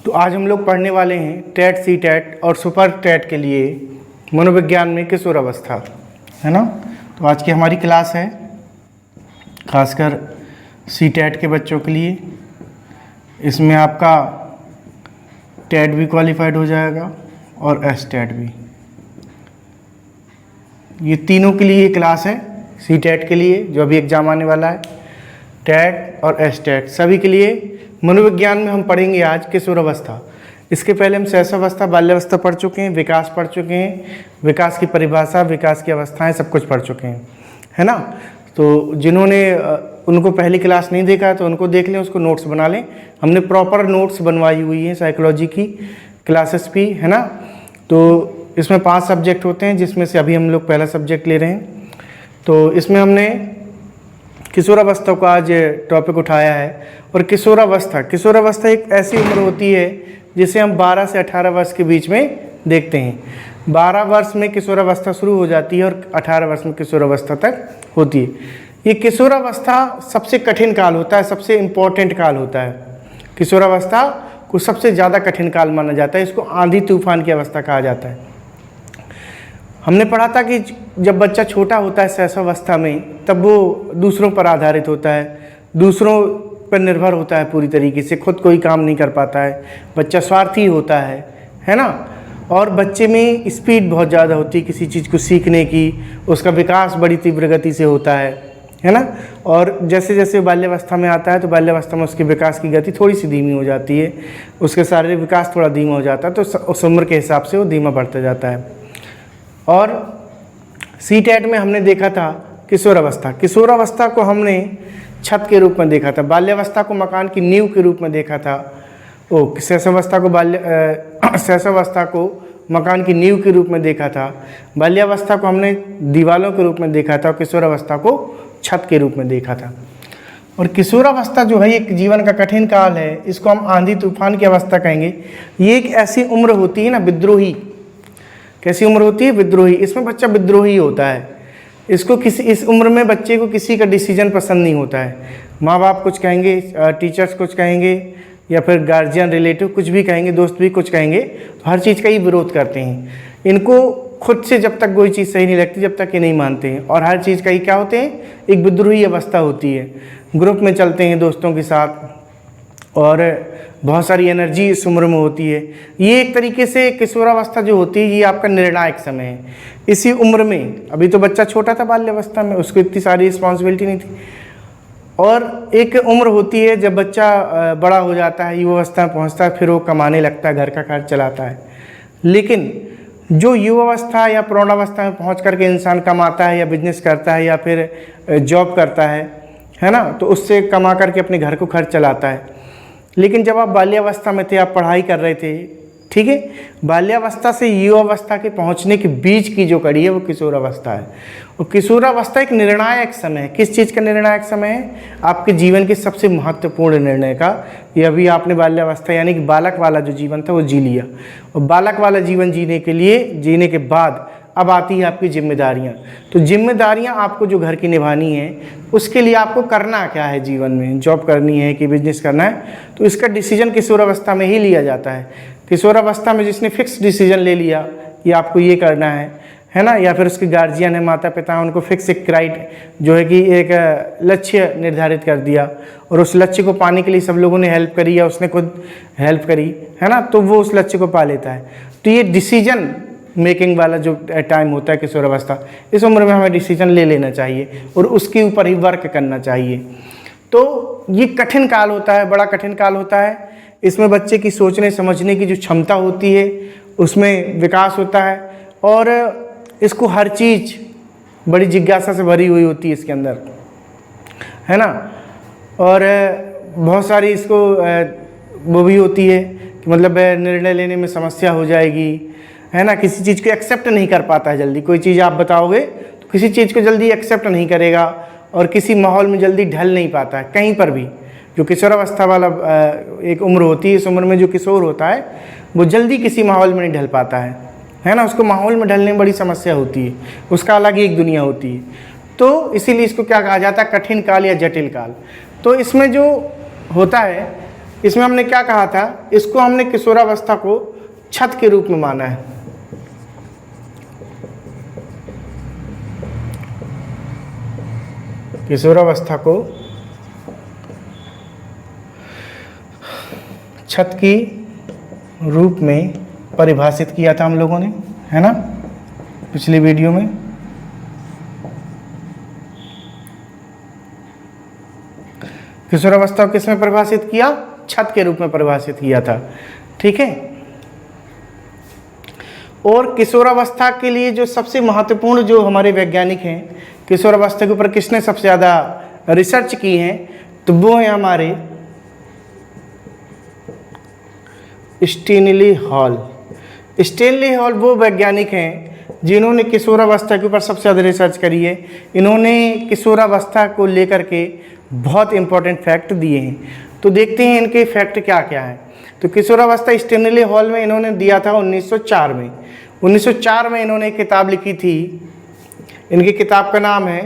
तो आज हम लोग पढ़ने वाले हैं टेट, सी टेट और सुपर टेट के लिए मनोविज्ञान में किशोरावस्था, है ना। तो आज की हमारी क्लास है खासकर सी टेट के बच्चों के लिए। इसमें आपका टेट भी क्वालिफाइड हो जाएगा और एस टेट भी। ये तीनों के लिए क्लास है। सी टेट के लिए जो अभी एग्ज़ाम आने वाला है, टेट और एस टेट, सभी के लिए मनोविज्ञान में हम पढ़ेंगे आज किशोरावस्था। इसके पहले हम शैशवावस्था, बाल्यावस्था पढ़ चुके हैं, विकास पढ़ चुके हैं, विकास की परिभाषा, विकास की अवस्थाएं सब कुछ पढ़ चुके हैं, है ना। तो जिन्होंने उनको पहली क्लास नहीं देखा है तो उनको देख लें, उसको नोट्स बना लें। हमने प्रॉपर नोट्स बनवाई हुई हैं साइकोलॉजी की क्लासेस भी, है ना। तो इसमें 5 सब्जेक्ट होते हैं, जिसमें से अभी हम लोग पहला सब्जेक्ट ले रहे हैं। तो इसमें हमने किशोरावस्था को आज टॉपिक उठाया है। और किशोरावस्था एक ऐसी उम्र होती है जिसे हम 12 से 18 वर्ष के बीच में देखते हैं। 12 वर्ष में किशोरावस्था शुरू हो जाती है और 18 वर्ष में किशोरावस्था तक होती है। ये किशोरावस्था सबसे कठिन काल होता है, सबसे इम्पोर्टेंट काल होता है। किशोरावस्था को सबसे ज़्यादा कठिन काल माना जाता है। इसको आंधी तूफान की अवस्था कहा जाता है। हमने पढ़ा था कि जब बच्चा छोटा होता है शैशवावस्था में, तब वो दूसरों पर आधारित होता है, दूसरों पर निर्भर होता है पूरी तरीके से, खुद कोई काम नहीं कर पाता है, बच्चा स्वार्थी होता है ना। और बच्चे में स्पीड बहुत ज़्यादा होती है किसी चीज़ को सीखने की, उसका विकास बड़ी तीव्र गति से होता है ना। और जैसे जैसे बाल्यावस्था में आता है तो बाल्यावस्था में उसके विकास की गति थोड़ी सी धीमी हो जाती है, उसके शारीरिक विकास थोड़ा धीमा हो जाता है, तो उस उम्र के हिसाब से वो धीमा बढ़ता जाता है। और सी टेट में हमने देखा था किशोरावस्था को हमने छत के रूप में देखा था, बाल्यावस्था को मकान की नींव के रूप में देखा था, शैशवावस्था को मकान की नींव के रूप में देखा था, बाल्यावस्था को हमने दीवालों के रूप में देखा था और किशोरावस्था को छत के रूप में देखा था। और किशोरावस्था जो है एक जीवन का कठिन काल है, इसको हम आंधी तूफान की अवस्था कहेंगे। ये एक ऐसी उम्र होती है ना, विद्रोही। कैसी उम्र होती है? विद्रोही। इसमें बच्चा विद्रोही होता है। इसको इस उम्र में बच्चे को किसी का डिसीजन पसंद नहीं होता है। माँ बाप कुछ कहेंगे, टीचर्स कुछ कहेंगे, या फिर गार्जियन, रिलेटिव कुछ भी कहेंगे, दोस्त भी कुछ कहेंगे, तो हर चीज़ का ही विरोध करते हैं। इनको खुद से जब तक कोई चीज़ सही नहीं लगती, जब तक ये नहीं मानते हैं, और हर चीज़ का ही क्या होते हैं, एक विद्रोही अवस्था होती है। ग्रुप में चलते हैं दोस्तों के साथ, और बहुत सारी एनर्जी इस उम्र में होती है। ये एक तरीके से किशोरावस्था जो होती है, ये आपका निर्णायक समय है। इसी उम्र में, अभी तो बच्चा छोटा था बाल्यावस्था में, उसको इतनी सारी रिस्पॉन्सिबिलिटी नहीं थी। और एक उम्र होती है जब बच्चा बड़ा हो जाता है, युवावस्था में पहुंचता है, फिर वो कमाने लगता है, घर का खर्च चलाता है। लेकिन जो युवावस्था या प्रौढ़ावस्था में पहुंच करके इंसान कमाता है, या बिजनेस करता है, या फिर जॉब करता है ना, तो उससे कमा करके अपने घर को खर्च चलाता है। लेकिन जब आप बाल्यावस्था में थे, आप पढ़ाई कर रहे थे, ठीक है, बाल्यावस्था से युवावस्था के पहुंचने के बीच की जो कड़ी है वो किशोरावस्था है। और किशोरावस्था एक निर्णायक समय है। किस चीज़ का निर्णायक समय है? आपके जीवन के सबसे महत्वपूर्ण निर्णय का। ये अभी आपने बाल्यावस्था यानी कि बालक वाला जो जीवन था वो जी लिया, और बालक वाला जीवन जीने के बाद अब आती है आपकी जिम्मेदारियाँ। तो जिम्मेदारियाँ आपको जो घर की निभानी है, उसके लिए आपको करना क्या है जीवन में, जॉब करनी है कि बिजनेस करना है, तो इसका डिसीजन किशोरावस्था में ही लिया जाता है। किशोरावस्था में जिसने फिक्स डिसीजन ले लिया कि आपको ये करना है ना, या फिर उसके गार्जियन है, माता पिता, उनको फिक्स एक जो है कि एक लक्ष्य निर्धारित कर दिया, और उस लक्ष्य को पाने के लिए सब लोगों ने हेल्प करी या उसने खुद हेल्प करी, है ना, तो वो उस लक्ष्य को पा लेता है। तो ये डिसीजन मेकिंग वाला जो टाइम होता है किशोरावस्था, इस उम्र में हमें डिसीजन ले लेना चाहिए और उसके ऊपर ही वर्क करना चाहिए। तो ये कठिन काल होता है, बड़ा कठिन काल होता है। इसमें बच्चे की सोचने समझने की जो क्षमता होती है उसमें विकास होता है, और इसको हर चीज़ बड़ी जिज्ञासा से भरी हुई होती है इसके अंदर, है ना। और बहुत सारी इसको वो भी होती है कि मतलब निर्णय लेने में समस्या हो जाएगी, है ना। किसी चीज़ को एक्सेप्ट नहीं कर पाता है जल्दी। कोई चीज़ आप बताओगे तो किसी चीज़ को जल्दी एक्सेप्ट नहीं करेगा, और किसी माहौल में जल्दी ढल नहीं पाता है कहीं पर भी। जो किशोरावस्था वाला एक उम्र होती है, इस उम्र में जो किशोर होता है वो जल्दी किसी माहौल में नहीं ढल पाता है ना। उसको माहौल में ढलने में बड़ी समस्या होती है, उसका अलग ही एक दुनिया होती है। तो इसीलिए इसको क्या कहा जाता है, कठिन काल या जटिल काल। तो इसमें जो होता है इसमें हमने क्या कहा था, इसको हमने किशोरावस्था को छत के रूप में माना है। किशोरावस्था को छत की रूप में परिभाषित किया था हम लोगों ने, है ना, पिछली वीडियो में। किशोरावस्था को किस में परिभाषित किया, छत के रूप में परिभाषित किया था, ठीक है। और किशोरावस्था के लिए जो सबसे महत्वपूर्ण जो हमारे वैज्ञानिक हैं, किशोरावस्था के ऊपर किसने सबसे ज़्यादा रिसर्च की है, तो वो है हमारे स्टेनली हॉल। स्टेनली हॉल वो वैज्ञानिक हैं जिन्होंने किशोरावस्था के ऊपर सबसे ज़्यादा रिसर्च करी है। इन्होंने किशोरावस्था को लेकर के बहुत इंपॉर्टेंट फैक्ट दिए हैं। तो देखते हैं इनके फैक्ट क्या क्या हैं। तो किशोरावस्था स्टेनली हॉल में इन्होंने दिया था 1904 में। 1904 में इन्होंने एक किताब लिखी थी। इनकी किताब का नाम है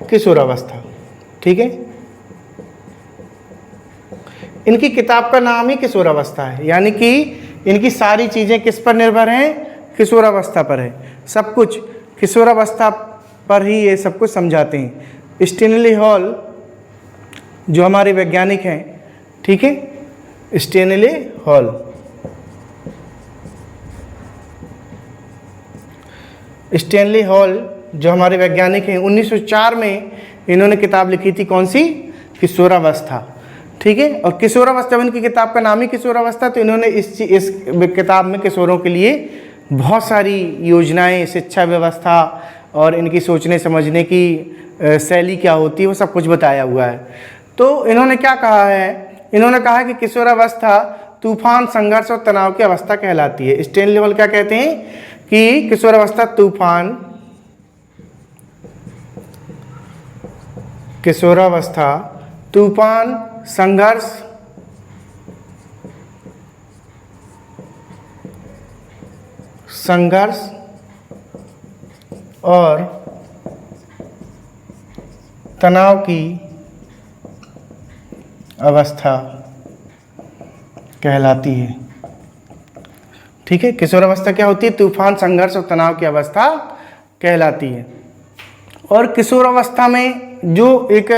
किशोरावस्था, ठीक है। इनकी किताब का नाम ही किशोरावस्था है, यानी कि इनकी सारी चीज़ें किस पर निर्भर हैं, किशोरावस्था पर है। सब कुछ किशोरावस्था पर ही ये सब कुछ समझाते हैं। स्टेनली हॉल जो हमारे वैज्ञानिक हैं, ठीक है, स्टेनली हॉल, स्टेनली हॉल जो हमारे वैज्ञानिक हैं, 1904 में इन्होंने किताब लिखी थी, कौन सी, किशोरावस्था, ठीक है। और किशोरावस्था, इनकी किताब का नाम ही किशोरावस्था, तो इन्होंने इस किताब में किशोरों के लिए बहुत सारी योजनाएं, शिक्षा व्यवस्था और इनकी सोचने समझने की शैली क्या होती है वो सब कुछ बताया हुआ है। तो इन्होंने क्या कहा है, इन्होंने कहा कि किशोरावस्था तूफान, संघर्ष और तनाव की अवस्था कहलाती है। स्टेनली हॉल क्या कहते हैं कि किशोरावस्था तूफान, किशोरावस्था तूफान, संघर्ष और तनाव की अवस्था कहलाती है, ठीक है। किशोरावस्था क्या होती है, तूफान, संघर्ष और तनाव की अवस्था कहलाती है। और किशोरावस्था में जो एक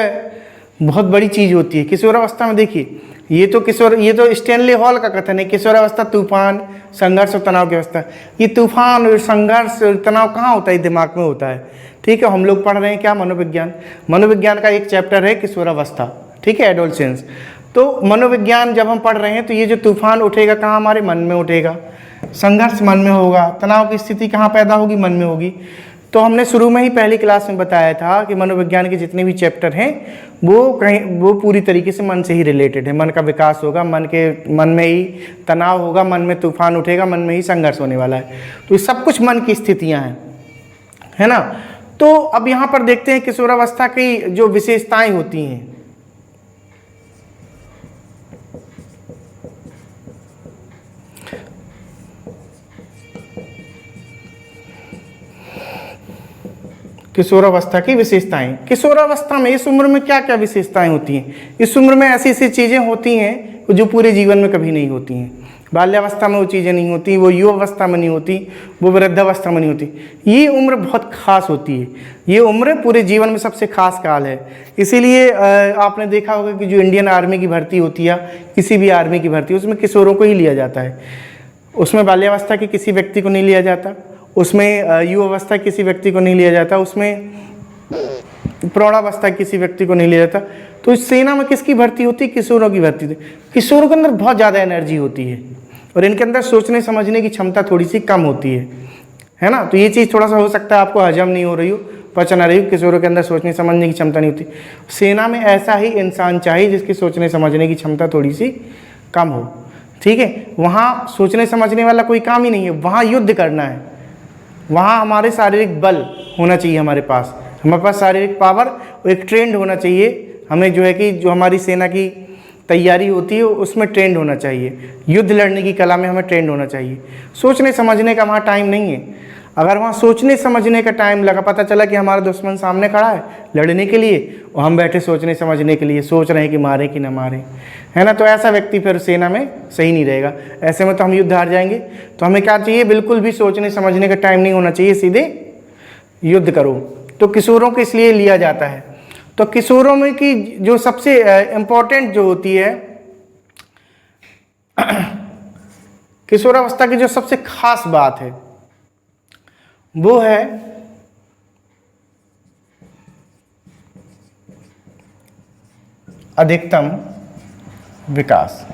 बहुत बड़ी चीज़ होती है किशोरावस्था में, देखिए ये तो स्टेनली हॉल का कथन है, किशोरावस्था तूफान, संघर्ष और तनाव की अवस्था। ये तूफान और संघर्ष और तनाव कहाँ होता है, दिमाग में होता है, ठीक है। हम लोग पढ़ रहे हैं क्या, मनोविज्ञान। मनोविज्ञान का एक चैप्टर है किशोरावस्था, ठीक है, एडोलसेंस। तो मनोविज्ञान जब हम पढ़ रहे हैं तो ये जो तूफान उठेगा कहाँ, हमारे मन में उठेगा, संघर्ष मन में होगा, तनाव की स्थिति कहाँ पैदा होगी, मन में होगी। तो हमने शुरू में ही पहली क्लास में बताया था कि मनोविज्ञान के जितने भी चैप्टर हैं वो पूरी तरीके से मन से ही रिलेटेड है। मन का विकास होगा, मन में ही तनाव होगा, मन में तूफान उठेगा, मन में ही संघर्ष होने वाला है। तो ये सब कुछ मन की स्थितियां हैं, है ना। तो अब यहाँ पर देखते हैं किशोरावस्था की जो विशेषताएं होती हैं। किशोरावस्था की विशेषताएं, किशोरावस्था में इस उम्र में क्या क्या विशेषताएं होती हैं। इस उम्र में ऐसी ऐसी चीज़ें होती हैं जो पूरे जीवन में कभी नहीं होती हैं। बाल्यावस्था में वो चीज़ें नहीं होती, वो युवावस्था में नहीं होती, वो वृद्धावस्था में नहीं होती। ये उम्र बहुत खास होती है, ये उम्र पूरे जीवन में सबसे खास काल है। इसीलिए आपने देखा होगा कि जो इंडियन आर्मी की भर्ती होती है, किसी भी आर्मी की भर्ती, उसमें किशोरों को ही लिया जाता है। उसमें बाल्यावस्था के किसी व्यक्ति को नहीं लिया जाता, उसमें युवावस्था किसी व्यक्ति को नहीं लिया जाता, उसमें प्रौढ़ावस्था किसी व्यक्ति को नहीं लिया जाता। तो इस सेना में किसकी भर्ती होती है, किशोरों की भर्ती होती है। किशोरों के अंदर बहुत ज़्यादा एनर्जी होती है और इनके अंदर सोचने समझने की क्षमता थोड़ी सी कम होती है ना। तो ये चीज़ थोड़ा सा हो सकता है आपको हजम नहीं हो रही हो, पचा ना रही हो, किशोरों के अंदर सोचने समझने की क्षमता नहीं होती। सेना में ऐसा ही इंसान चाहिए जिसकी सोचने समझने की क्षमता थोड़ी सी कम हो, ठीक है। वहाँ सोचने समझने वाला कोई काम ही नहीं है, वहाँ युद्ध करना है, वहाँ हमारे शारीरिक बल होना चाहिए, हमारे पास शारीरिक पावर और एक ट्रेंड होना चाहिए। हमें जो है कि जो हमारी सेना की तैयारी होती है उसमें ट्रेंड होना चाहिए, युद्ध लड़ने की कला में हमें ट्रेंड होना चाहिए। सोचने समझने का वहाँ टाइम नहीं है। अगर वहाँ सोचने समझने का टाइम लगा, पता चला कि हमारा दुश्मन सामने खड़ा है लड़ने के लिए और हम बैठे सोचने समझने के लिए, सोच रहे हैं कि मारे कि ना मारे, है ना, तो ऐसा व्यक्ति फिर सेना में सही नहीं रहेगा। ऐसे में तो हम युद्ध हार जाएंगे। तो हमें क्या चाहिए, बिल्कुल भी सोचने समझने का टाइम नहीं होना चाहिए, सीधे युद्ध करो। तो किशोरों को इसलिए लिया जाता है। तो किशोरों में की जो सबसे इम्पोर्टेंट जो होती है, किशोरावस्था की जो सबसे खास बात है वो है अधिकतम विकास।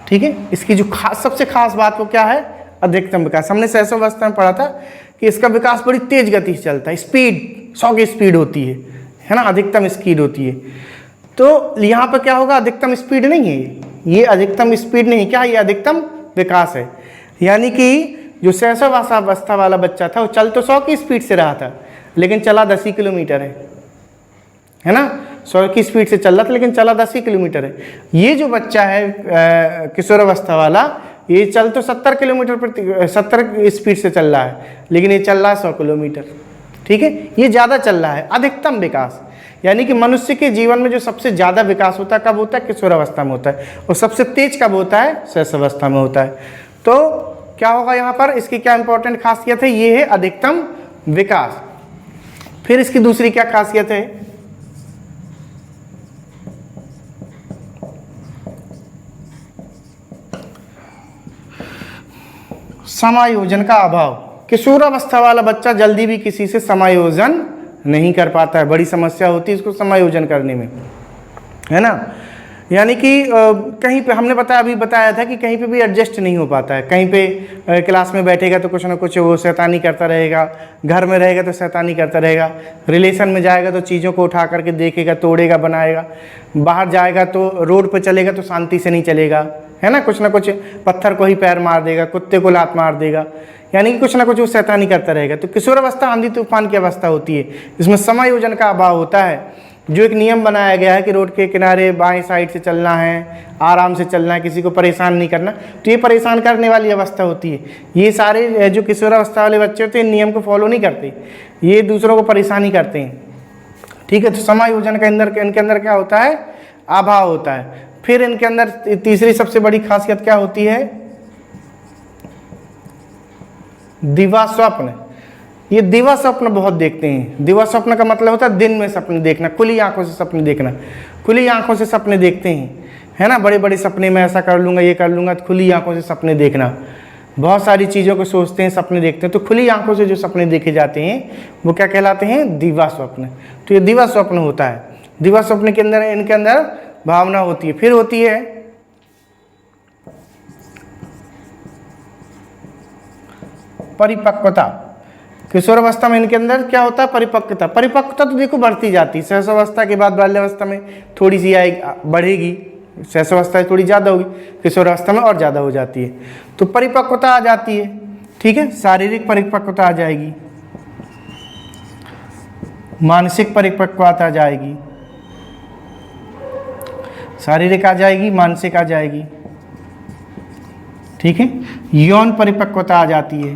ठीक है, इसकी जो सबसे खास बात वो क्या है, अधिकतम विकास। हमने शैशवावस्था में पढ़ा था कि इसका विकास बड़ी तेज गति से चलता है, स्पीड 100 की स्पीड होती है ना, अधिकतम स्पीड होती है। तो यहाँ पर क्या होगा, अधिकतम स्पीड नहीं है ये अधिकतम स्पीड नहीं, क्या ये अधिकतम विकास है। यानी कि जो शैशवावस्था वाला बच्चा था वो चल तो 100 की स्पीड से रहा था लेकिन चला 10 ही किलोमीटर है ना, 100 की स्पीड से चल रहा था लेकिन चला 10 ही किलोमीटर है। ये जो बच्चा है किशोरावस्था वाला, ये चल तो 70 किलोमीटर 70 स्पीड से चल रहा है लेकिन ये चल रहा है 100 किलोमीटर। ठीक है, ये ज़्यादा चल रहा है। अधिकतम विकास यानी कि मनुष्य के जीवन में जो सबसे ज़्यादा विकास होता है कब होता है, किशोरावस्था में होता है, और सबसे तेज कब होता है, शैशवावस्था में होता है। तो क्या होगा यहाँ पर, इसकी क्या इंपॉर्टेंट खासियत है, ये है अधिकतम विकास। फिर इसकी दूसरी क्या खासियत है, समायोजन का अभाव। किशोरावस्था वाला बच्चा जल्दी भी किसी से समायोजन नहीं कर पाता है, बड़ी समस्या होती है इसको समायोजन करने में, है ना। यानी कि कहीं पे हमने अभी बताया था कि कहीं पे भी एडजस्ट नहीं हो पाता है। कहीं पे क्लास में बैठेगा तो कुछ ना कुछ वो शैतानी करता रहेगा, घर में रहेगा तो शैतानी करता रहेगा, रिलेशन में जाएगा तो चीज़ों को उठा करके देखेगा, तोड़ेगा, बनाएगा, बाहर जाएगा तो रोड पर चलेगा तो शांति से नहीं चलेगा, है ना, कुछ ना कुछ पत्थर को ही पैर मार देगा, कुत्ते को लात मार देगा, यानी कि कुछ ना कुछ वो शैतानी करता रहेगा। तो किशोरावस्था आंधी तूफान की अवस्था होती है, इसमें समायोजन का अभाव होता है। जो एक नियम बनाया गया है कि रोड के किनारे बाएं साइड से चलना है, आराम से चलना है, किसी को परेशान नहीं करना, तो ये परेशान करने वाली अवस्था होती है। ये सारे जो किशोरावस्था वाले बच्चे होते हैं इन नियम को फॉलो नहीं करते, ये दूसरों को परेशानी करते हैं। ठीक है, तो समायोजन का इनके अंदर क्या होता है, अभाव होता है। फिर इनके अंदर तीसरी सबसे बड़ी खासियत क्या होती है, दिवा स्वप्न। ये दिवा स्वप्न बहुत देखते हैं। दिवा स्वप्न का मतलब होता है दिन में सपने देखना, खुली आंखों से सपने देखना, खुली आंखों से सपने देखते हैं, है ना, बड़े बड़े सपने में ऐसा कर लूँगा, ये कर लूँगा, तो खुली आंखों से सपने देखना, बहुत सारी चीज़ों को सोचते हैं, सपने देखते हैं। तो खुली आंखों से जो सपने देखे जाते हैं वो क्या कहलाते हैं, दिवा स्वप्न। तो ये दिवा स्वप्न होता है। दिवा स्वप्न के अंदर इनके अंदर भावना होती है। फिर होती है परिपक्वता। किशोरावस्था में इनके अंदर क्या होता है, परिपक्वता। परिपक्वता तो देखो बढ़ती जाती है, शैशवावस्था के बाद बाल्यावस्था में थोड़ी सी बढ़ेगी, शैशवावस्था थोड़ी ज़्यादा होगी, किशोरावस्था में और ज़्यादा हो जाती है। तो परिपक्वता आ जाती है, ठीक है, शारीरिक परिपक्वता आ जाएगी, मानसिक परिपक्वता आ जाएगी, शारीरिक आ जाएगी, मानसिक आ जाएगी, ठीक है, यौन परिपक्वता आ जाती है,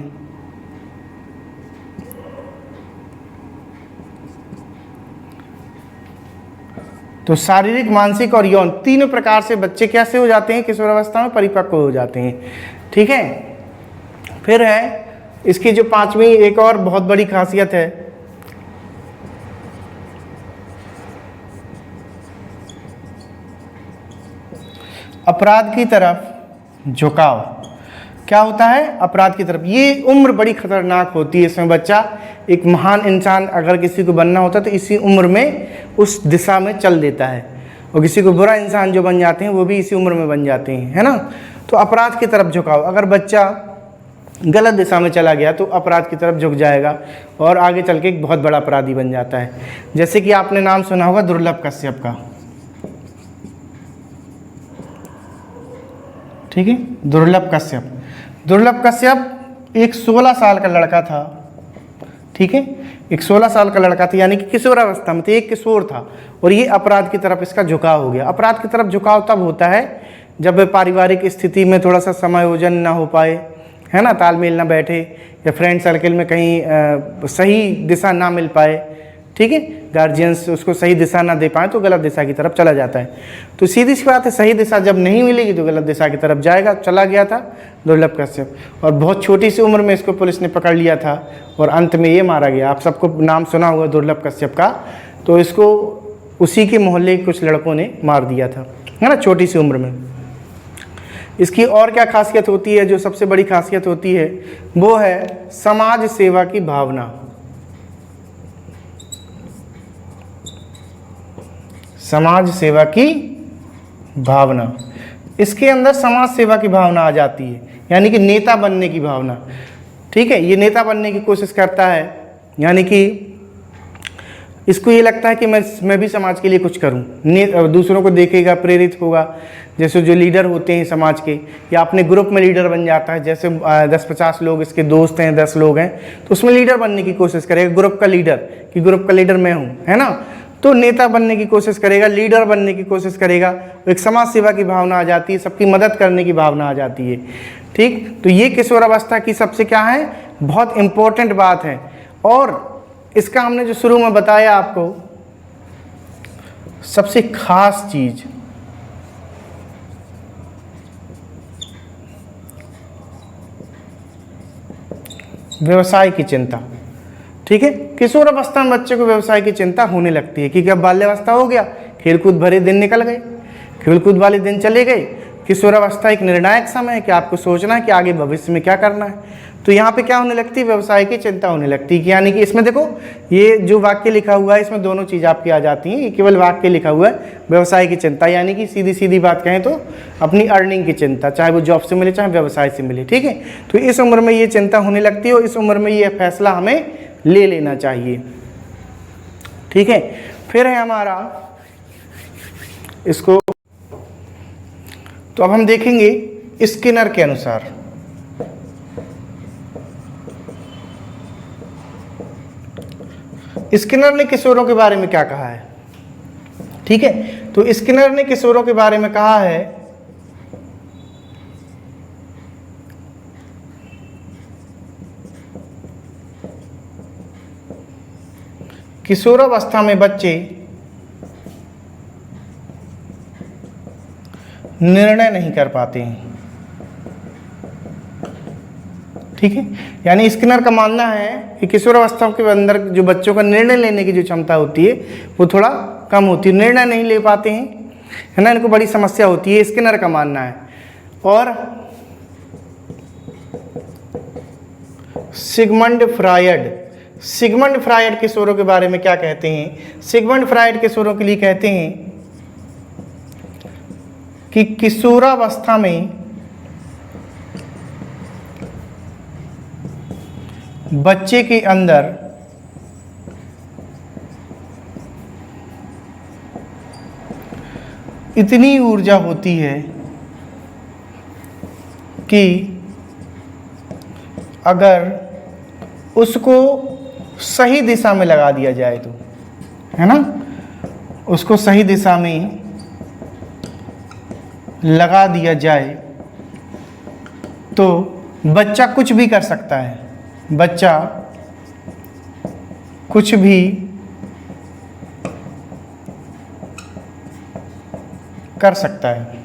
तो शारीरिक, मानसिक और यौन तीनों प्रकार से बच्चे कैसे हो जाते हैं, किशोरावस्था में परिपक्व हो जाते हैं। ठीक है, फिर है इसकी जो पांचवी एक और बहुत बड़ी खासियत है, अपराध की तरफ झुकाव। क्या होता है, अपराध की तरफ। ये उम्र बड़ी खतरनाक होती है, इसमें बच्चा एक महान इंसान अगर किसी को बनना होता है तो इसी उम्र में उस दिशा में चल देता है, और किसी को बुरा इंसान जो बन जाते हैं वो भी इसी उम्र में बन जाते हैं, है ना। तो अपराध की तरफ झुकाव, अगर बच्चा गलत दिशा में चला गया तो अपराध की तरफ झुक जाएगा और आगे चल के एक बहुत बड़ा अपराधी बन जाता है। जैसे कि आपने नाम सुना होगा दुर्लभ कश्यप का, ठीक है, दुर्लभ कश्यप। दुर्लभ कश्यप एक 16 साल का लड़का था, ठीक है, एक 16 साल का लड़का था, यानी कि किशोरावस्था में था, एक किशोर था, और ये अपराध की तरफ इसका झुकाव हो गया। अपराध की तरफ झुकाव तब होता है जब पारिवारिक स्थिति में थोड़ा सा समायोजन ना हो पाए, है ना, तालमेल ना बैठे या फ्रेंड सर्कल में कहीं सही दिशा ना मिल पाए, ठीक है, गार्जियंस उसको सही दिशा ना दे पाए तो गलत दिशा की तरफ चला जाता है। तो सीधी सी बात है, सही दिशा जब नहीं मिलेगी तो गलत दिशा की तरफ जाएगा। चला गया था दुर्लभ कश्यप, और बहुत छोटी सी उम्र में इसको पुलिस ने पकड़ लिया था और अंत में ये मारा गया। आप सबको नाम सुना हुआ दुर्लभ कश्यप का, तो इसको उसी के मोहल्ले के कुछ लड़कों ने मार दिया था, है ना, छोटी सी उम्र में। इसकी और क्या खासियत होती है, जो सबसे बड़ी खासियत होती है वो है समाज सेवा की भावना। समाज सेवा की भावना, इसके अंदर समाज सेवा की भावना आ जाती है, यानी कि नेता बनने की भावना। ठीक है, ये नेता बनने की कोशिश करता है, यानी कि इसको ये लगता है कि मैं भी समाज के लिए कुछ करूं, दूसरों को देखेगा, प्रेरित होगा। जैसे जो लीडर होते हैं समाज के, या अपने ग्रुप में लीडर बन जाता है, जैसे 10-50 लोग इसके दोस्त हैं, 10 लोग हैं, तो उसमें लीडर बनने की कोशिश करेगा, ग्रुप का लीडर, कि ग्रुप का लीडर मैं हूँ, है ना। तो नेता बनने की कोशिश करेगा, लीडर बनने की कोशिश करेगा, एक समाज सेवा की भावना आ जाती है, सबकी मदद करने की भावना आ जाती है। ठीक, तो ये किशोरावस्था की सबसे क्या है, बहुत इम्पोर्टेंट बात है। और इसका हमने जो शुरू में बताया आपको, सबसे खास चीज व्यवसाय की चिंता। ठीक है, किशोर अवस्था में बच्चे को व्यवसाय की चिंता होने लगती है, क्योंकि अब बाल्यावस्था हो गया, खेलकूद भरे दिन निकल गए, खेलकूद वाले दिन चले गए। किशोर अवस्था एक निर्णायक समय है कि आपको सोचना है कि आगे भविष्य में क्या करना है। तो यहाँ पे क्या होने लगती है, व्यवसाय की चिंता होने लगती है। यानी कि इसमें देखो, ये जो वाक्य लिखा हुआ है, इसमें दोनों चीज़ आपकी आ जाती हैं। ये केवल वाक्य लिखा हुआ है, व्यवसाय की चिंता, यानी कि सीधी सीधी बात कहें तो अपनी अर्निंग की चिंता, चाहे वो जॉब से मिले चाहे व्यवसाय से मिले। ठीक है, तो इस उम्र में ये चिंता होने लगती है और इस उम्र में ये फैसला हमें ले लेना चाहिए। ठीक है, फिर है हमारा इसको, तो अब हम देखेंगे स्किनर के अनुसार। स्किनर ने किशोरों के बारे में क्या कहा है। ठीक है, तो स्किनर ने किशोरों के बारे में कहा है किशोरावस्था में बच्चे निर्णय नहीं कर पाते हैं। ठीक है, यानी स्किनर का मानना है कि किशोरावस्था के अंदर जो बच्चों का निर्णय लेने की जो क्षमता होती है वो थोड़ा कम होती है, निर्णय नहीं ले पाते हैं, है ना, इनको बड़ी समस्या होती है, स्किनर का मानना है। और सिगमंड फ्रायड किशोरों के बारे में क्या कहते हैं। सिगमंड फ्रायड किशोरों के लिए कहते हैं कि किशोरावस्था में बच्चे के अंदर इतनी ऊर्जा होती है कि अगर उसको सही दिशा में लगा दिया जाए तो, है ना, उसको सही दिशा में लगा दिया जाए तो बच्चा कुछ भी कर सकता है, बच्चा कुछ भी कर सकता है।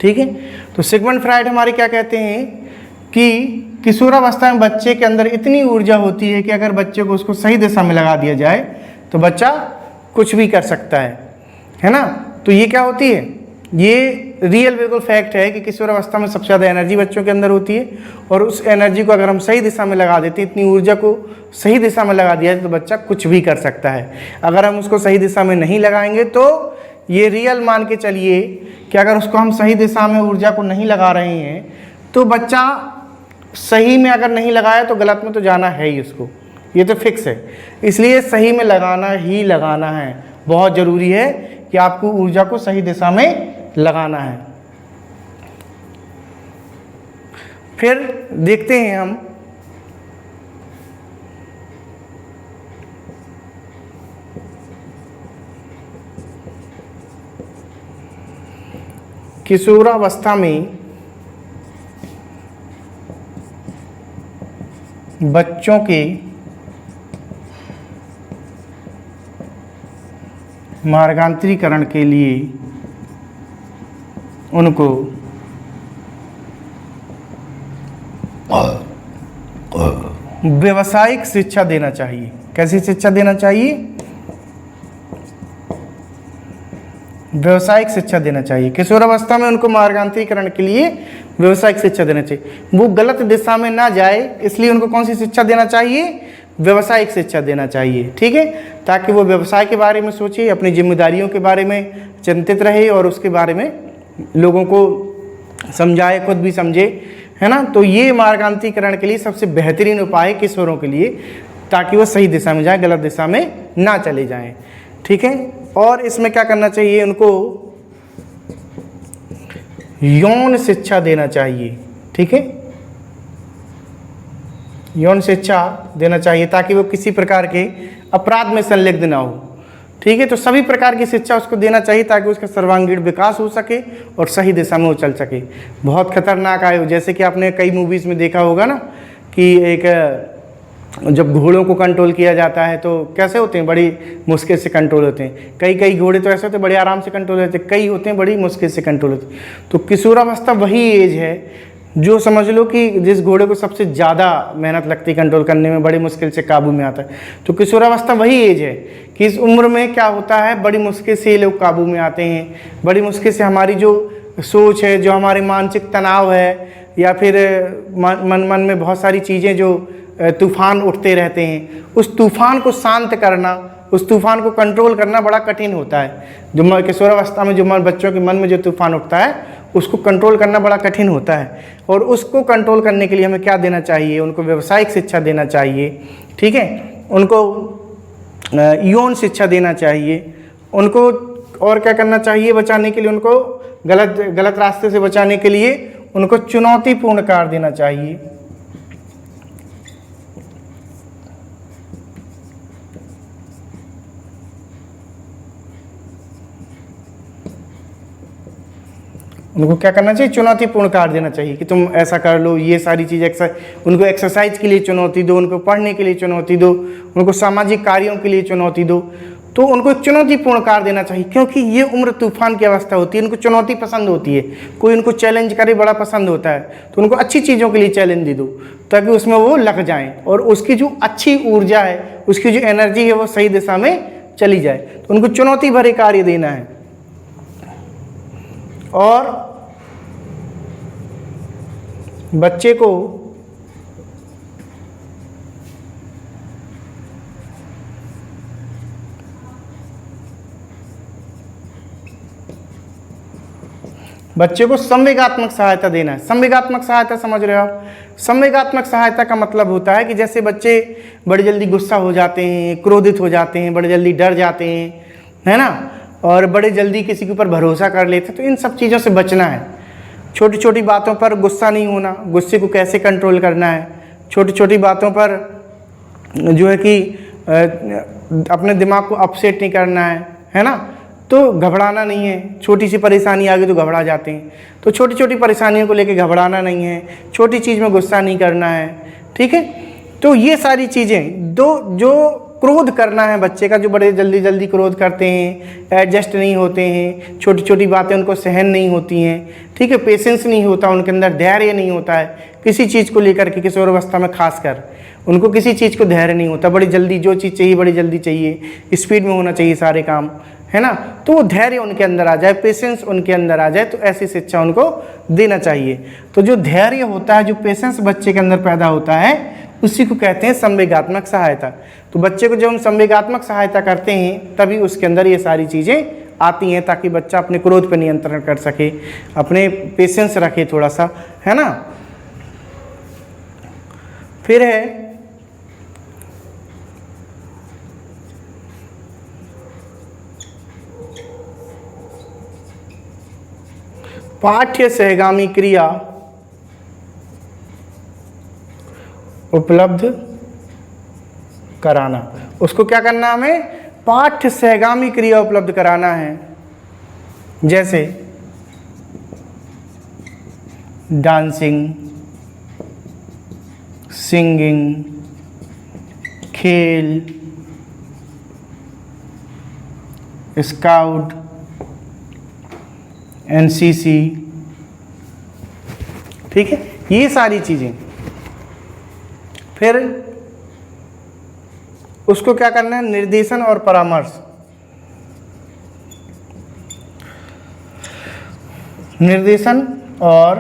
ठीक है, तो सिगमंड फ्रायड हमारे क्या कहते हैं कि किशोरावस्था में बच्चे के अंदर इतनी ऊर्जा होती है कि अगर बच्चे को उसको सही दिशा में लगा दिया जाए तो बच्चा कुछ भी कर सकता है ना। तो ये क्या होती है, ये रियल बिल्कुल फैक्ट है कि किशोरावस्था में सबसे ज़्यादा एनर्जी बच्चों के अंदर होती है, और उस एनर्जी को अगर हम सही दिशा में लगा देते हैं, इतनी ऊर्जा को सही दिशा में लगा दिया तो बच्चा कुछ भी कर सकता है। अगर हम उसको सही दिशा में नहीं लगाएंगे तो ये रियल मान के चलिए कि अगर उसको हम सही दिशा में ऊर्जा को नहीं लगा रहे हैं तो बच्चा सही में अगर नहीं लगाया तो गलत में तो जाना है ही उसको, ये तो फिक्स है। इसलिए सही में लगाना ही लगाना है, बहुत ज़रूरी है कि आपको ऊर्जा को सही दिशा में लगाना है। फिर देखते हैं हम किशोरावस्था में बच्चों के मार्गांतरीकरण के लिए उनको व्यावसायिक शिक्षा देना चाहिए। कैसी शिक्षा देना चाहिए? व्यावसायिक शिक्षा देना चाहिए। किशोरावस्था में उनको मार्गांतरीकरण के लिए व्यावसायिक शिक्षा देना चाहिए। वो गलत दिशा में ना जाए, इसलिए उनको कौन सी शिक्षा देना चाहिए? व्यावसायिक शिक्षा देना चाहिए। ठीक है, ताकि वो व्यवसाय के बारे में सोचे, अपनी जिम्मेदारियों के बारे में चिंतित रहे और उसके बारे में लोगों को समझाए, खुद भी समझे, है ना। तो ये मार्गांतरीकरण के लिए सबसे बेहतरीन उपाय है किशोरों के लिए, ताकि वो सही दिशा में जाए, गलत दिशा में ना चले जाएं। ठीक है, और इसमें क्या करना चाहिए? उनको यौन शिक्षा देना चाहिए। ठीक है, यौन शिक्षा देना चाहिए ताकि वो किसी प्रकार के अपराध में संलिग्ध ना हो। ठीक है, तो सभी प्रकार की शिक्षा उसको देना चाहिए ताकि उसका सर्वांगीण विकास हो सके और सही दिशा में वो चल सके। बहुत खतरनाक आयु, जैसे कि आपने कई मूवीज़ में देखा होगा ना कि एक जब घोड़ों को कंट्रोल किया जाता है तो कैसे होते हैं? बड़ी मुश्किल से कंट्रोल होते हैं। कई घोड़े तो ऐसे होते हैं बड़े आराम से कंट्रोल होते हैं, कई होते हैं बड़ी मुश्किल से कंट्रोल होते हैं। तो किशोरावस्था वही एज है जो समझ लो कि जिस घोड़े को सबसे ज़्यादा मेहनत लगती है कंट्रोल करने में, बड़ी मुश्किल से काबू में आता है। तो किशोरावस्था वही एज है कि इस उम्र में क्या होता है, बड़ी मुश्किल से ये लोग काबू में आते हैं। बड़ी मुश्किल से हमारी जो सोच है, जो हमारे मानसिक तनाव है, या फिर मन में बहुत सारी चीज़ें जो तूफान उठते रहते हैं, उस तूफान को शांत करना, उस तूफान को कंट्रोल करना बड़ा कठिन होता है। जो किशोरावस्था में जो बच्चों के मन में जो तूफान उठता है उसको कंट्रोल करना बड़ा कठिन होता है। और उसको कंट्रोल करने के लिए हमें क्या देना चाहिए? उनको व्यावसायिक शिक्षा देना चाहिए। ठीक है, उनको यौन शिक्षा देना चाहिए। उनको और क्या करना चाहिए बचाने के लिए? उनको गलत रास्ते से बचाने के लिए उनको चुनौतीपूर्ण कार्य देना चाहिए। उनको क्या करना चाहिए? चुनौतीपूर्ण कार्य देना चाहिए कि तुम ऐसा कर लो, ये सारी चीज़ उनको एक्सरसाइज के लिए चुनौती दो, उनको पढ़ने के लिए चुनौती दो, उनको सामाजिक कार्यों के लिए चुनौती दो। तो उनको एक चुनौतीपूर्ण कार्य देना चाहिए, क्योंकि ये उम्र तूफान की अवस्था होती है। उनको चुनौती पसंद होती है, कोई उनको चैलेंज करे बड़ा पसंद होता है। तो उनको अच्छी चीज़ों के लिए चैलेंज दे दो ताकि उसमें वो लग जाएं और उसकी जो अच्छी ऊर्जा है, उसकी जो एनर्जी है वो सही दिशा में चली जाए। तो उनको चुनौती भरे कार्य देना है। और बच्चे को संवेगात्मक सहायता देना है। संवेगात्मक सहायता समझ रहे हो आप? संवेगात्मक सहायता का मतलब होता है कि जैसे बच्चे बड़ी जल्दी गुस्सा हो जाते हैं, क्रोधित हो जाते हैं, बड़ी जल्दी डर जाते हैं, है ना, और बड़े जल्दी किसी के ऊपर भरोसा कर लेते हैं। तो इन सब चीज़ों से बचना है। छोटी छोटी बातों पर गुस्सा नहीं होना, गुस्से को कैसे कंट्रोल करना है। छोटी छोटी बातों पर जो है कि अपने दिमाग को अपसेट नहीं करना है ना। तो घबराना नहीं है। छोटी सी परेशानी आ गई तो घबरा जाते हैं। तो छोटी छोटी परेशानियों को लेकर घबराना नहीं है, छोटी चीज़ में गुस्सा नहीं करना है। ठीक है, तो ये सारी चीज़ें जो क्रोध करना है बच्चे का, जो बड़े जल्दी क्रोध करते हैं, एडजस्ट नहीं होते हैं, छोटी छोटी बातें उनको सहन नहीं होती हैं। ठीक है, पेशेंस नहीं होता उनके अंदर, धैर्य नहीं होता है किसी चीज़ को लेकर के। किशोरावस्था में खासकर उनको किसी चीज़ को धैर्य नहीं होता, बड़ी जल्दी जो चीज़ चाहिए बड़ी जल्दी चाहिए, स्पीड में होना चाहिए सारे काम, है ना। तो वो धैर्य उनके अंदर आ जाए, पेशेंस उनके अंदर आ जाए, तो ऐसी शिक्षा उनको देना चाहिए। तो जो धैर्य होता है, जो पेशेंस बच्चे के अंदर पैदा होता है, उसी को कहते हैं संवेगात्मक सहायता। तो बच्चे को जब हम संवेगात्मक सहायता करते हैं तभी उसके अंदर ये सारी चीज़ें आती हैं, ताकि बच्चा अपने क्रोध पर नियंत्रण कर सके, अपने पेशेंस रखे थोड़ा सा, है ना। फिर है पाठ्य सहगामी क्रिया उपलब्ध कराना। उसको क्या करना, हमें पाठ्य सहगामी क्रिया उपलब्ध कराना है। जैसे डांसिंग, सिंगिंग, खेल, स्काउट, एनसीसी, ठीक है, ये सारी चीज़ें। फिर उसको क्या करना है, निर्देशन और परामर्श। निर्देशन और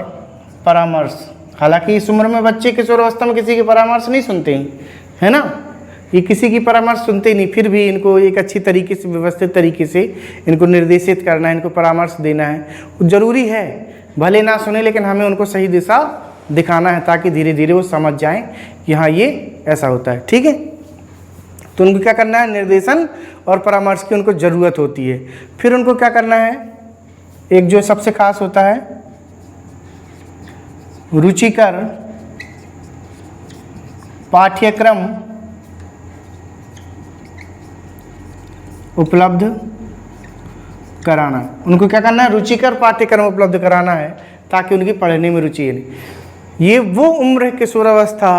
परामर्श, हालांकि इस उम्र में बच्चे किशोर अवस्था में किसी की परामर्श नहीं सुनते हैं, है ना, ये किसी की परामर्श सुनते ही नहीं, फिर भी इनको एक अच्छी तरीके से, व्यवस्थित तरीके से इनको निर्देशित करना है, इनको परामर्श देना है, वो ज़रूरी है। भले ना सुने लेकिन हमें उनको सही दिशा दिखाना है, ताकि धीरे धीरे वो समझ जाएं कि हाँ ये ऐसा होता है, ठीक है। तो उनको क्या करना है, निर्देशन और परामर्श की उनको ज़रूरत होती है। फिर उनको क्या करना है, एक जो सबसे खास होता है, रुचिकर पाठ्यक्रम उपलब्ध कराना। उनको क्या करना है, रुचिकर पाठ्यक्रम उपलब्ध कराना है, ताकि उनकी पढ़ने में रुचि है। ये वो उम्र है किशोरावस्था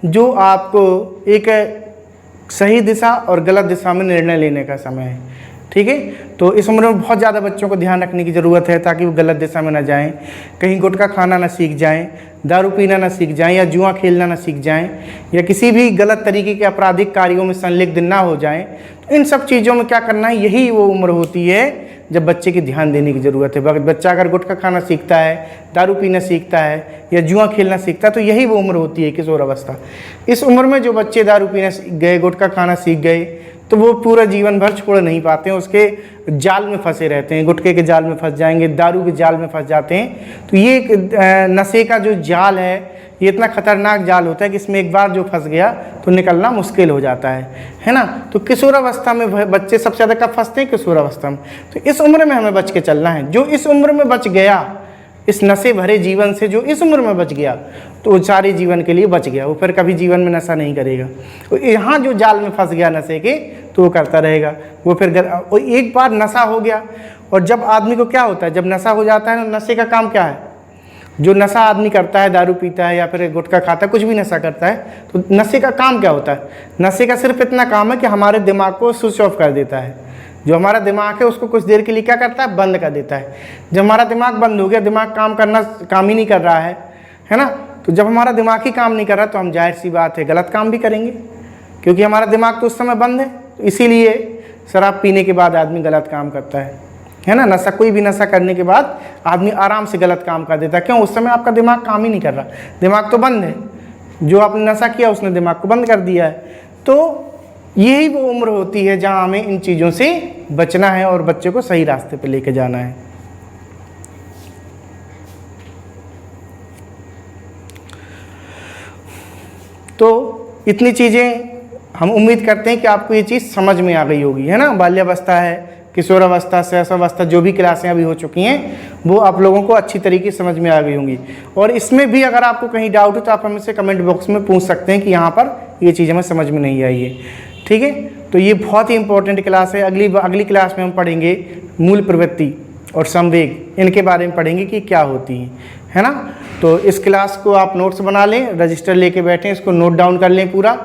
जो आपको एक सही दिशा और गलत दिशा में निर्णय लेने का समय है, ठीक है। तो इस उम्र में बहुत ज़्यादा बच्चों को ध्यान रखने की ज़रूरत है, ताकि वो गलत दिशा में ना जाएं, कहीं गुटखा खाना ना सीख जाएं, दारू पीना ना सीख जाएं, या जुआ खेलना ना सीख जाएं, या किसी भी गलत तरीके के आपराधिक कार्यों में संलिग्ध ना हो जाएं। तो इन सब चीज़ों में क्या करना है, यही वो उम्र होती है जब बच्चे की ध्यान देने की ज़रूरत है। बच्चा अगर गुटखा खाना सीखता है, दारू पीना सीखता है, या जुआ खेलना सीखता है, तो यही वो उम्र होती है किशोर अवस्था। इस उम्र में जो बच्चे दारू पीना सीख गए, गुटखा खाना सीख गए, तो वो पूरा जीवन भर छोड़ नहीं पाते हैं, उसके जाल में फंसे रहते हैं, गुटखे के जाल में फंस जाएंगे, दारू के जाल में फंस जाते हैं। तो ये नशे का जो जाल है, ये इतना खतरनाक जाल होता है कि इसमें एक बार जो फंस गया तो निकलना मुश्किल हो जाता है ना। तो किशोरावस्था में बच्चे सबसे ज़्यादा कब फंसते हैं, किशोरावस्था में। तो इस उम्र में हमें बच के चलना है। जो इस उम्र में बच गया, इस नशे भरे जीवन से जो इस उम्र में बच गया, तो वो सारे जीवन के लिए बच गया, वो फिर कभी जीवन में नशा नहीं करेगा। तो यहाँ जो जाल में फंस गया नशे के, तो वो करता रहेगा, वो फिर एक बार नशा हो गया। और जब आदमी को क्या होता है, जब नशा हो जाता है, नशे का काम क्या है, जो नशा आदमी करता है, दारू पीता है या फिर गुटखा खाता है, कुछ भी नशा करता है, तो नशे का काम क्या होता है, नशे का सिर्फ इतना काम है कि हमारे दिमाग को स्विच ऑफ कर देता है। जो हमारा दिमाग है उसको कुछ देर के लिए क्या करता है, बंद कर देता है। जब हमारा दिमाग बंद हो गया, दिमाग काम ही नहीं कर रहा है ना, तो जब हमारा दिमाग ही काम नहीं कर रहा, तो हम जाहिर सी बात है गलत काम भी करेंगे, क्योंकि हमारा दिमाग तो उस समय बंद है। तो इसीलिए शराब पीने के बाद आदमी गलत काम करता है ना। नशा, कोई भी नशा करने के बाद आदमी आराम से गलत काम कर देता है। क्यों, उस समय आपका दिमाग काम ही नहीं कर रहा, दिमाग तो बंद है। जो आपने नशा किया उसने दिमाग को बंद कर दिया है। तो यही वो उम्र होती है जहाँ हमें इन चीज़ों से बचना है और बच्चे को सही रास्ते पर लेके जाना है। तो इतनी चीज़ें हम उम्मीद करते हैं कि आपको ये चीज़ समझ में आ गई होगी, है ना। बाल्यावस्था है, किशोरावस्था, शैशवावस्था, जो भी क्लासें अभी हो चुकी हैं, वो आप लोगों को अच्छी तरीके से समझ में आ गई होंगी। और इसमें भी अगर आपको कहीं डाउट हो तो आप हमसे कमेंट बॉक्स में पूछ सकते हैं कि यहाँ पर ये चीज़ हमें समझ में नहीं आई है, ठीक है। तो ये बहुत ही इंपॉर्टेंट क्लास है। अगली क्लास में हम पढ़ेंगे मूल प्रवृत्ति और संवेग, इनके बारे में पढ़ेंगे कि क्या होती है ना। तो इस क्लास को आप नोट्स बना लें, रजिस्टर लेके बैठें, इसको नोट डाउन कर लें पूरा।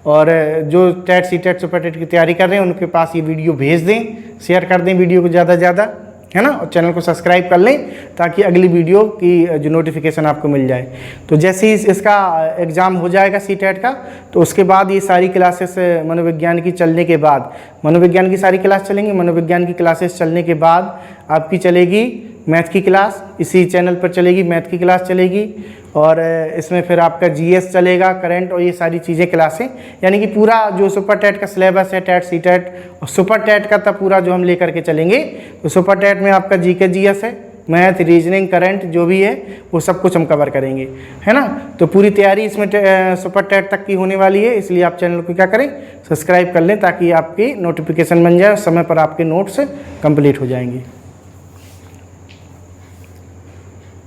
और जो टेट सीटेट सुपर टेट की तैयारी कर रहे हैं उनके पास ये वीडियो भेज दें, शेयर कर दें वीडियो को ज़्यादा से ज़्यादा, है ना। और चैनल को सब्सक्राइब कर लें ताकि अगली वीडियो की जो नोटिफिकेशन आपको मिल जाए। तो जैसे ही इसका एग्ज़ाम हो जाएगा सीटेट का, तो उसके बाद ये सारी क्लासेस मनोविज्ञान की चलने के बाद, मनोविज्ञान की सारी क्लास चलेंगी। मनोविज्ञान की क्लासेस चलने के बाद आपकी चलेगी मैथ की क्लास, इसी चैनल पर चलेगी, मैथ की क्लास चलेगी। और इसमें फिर आपका जीएस चलेगा, करंट, और ये सारी चीज़ें क्लासें, यानी कि पूरा जो सुपर टेट का सिलेबस है, टेट सी टेट और सुपर टेट का तब पूरा जो हम लेकर के चलेंगे। तो सुपर टेट में आपका जीके जीएस है, मैथ, रीजनिंग, करंट जो भी है वो सब कुछ हम कवर करेंगे, है ना। तो पूरी तैयारी इसमें सुपर टेट तक की होने वाली है, इसलिए आप चैनल को क्या करें, सब्सक्राइब कर लें ताकि आपकी नोटिफिकेशन बन जाए, समय पर आपके नोट्स कंप्लीट हो जाएंगे।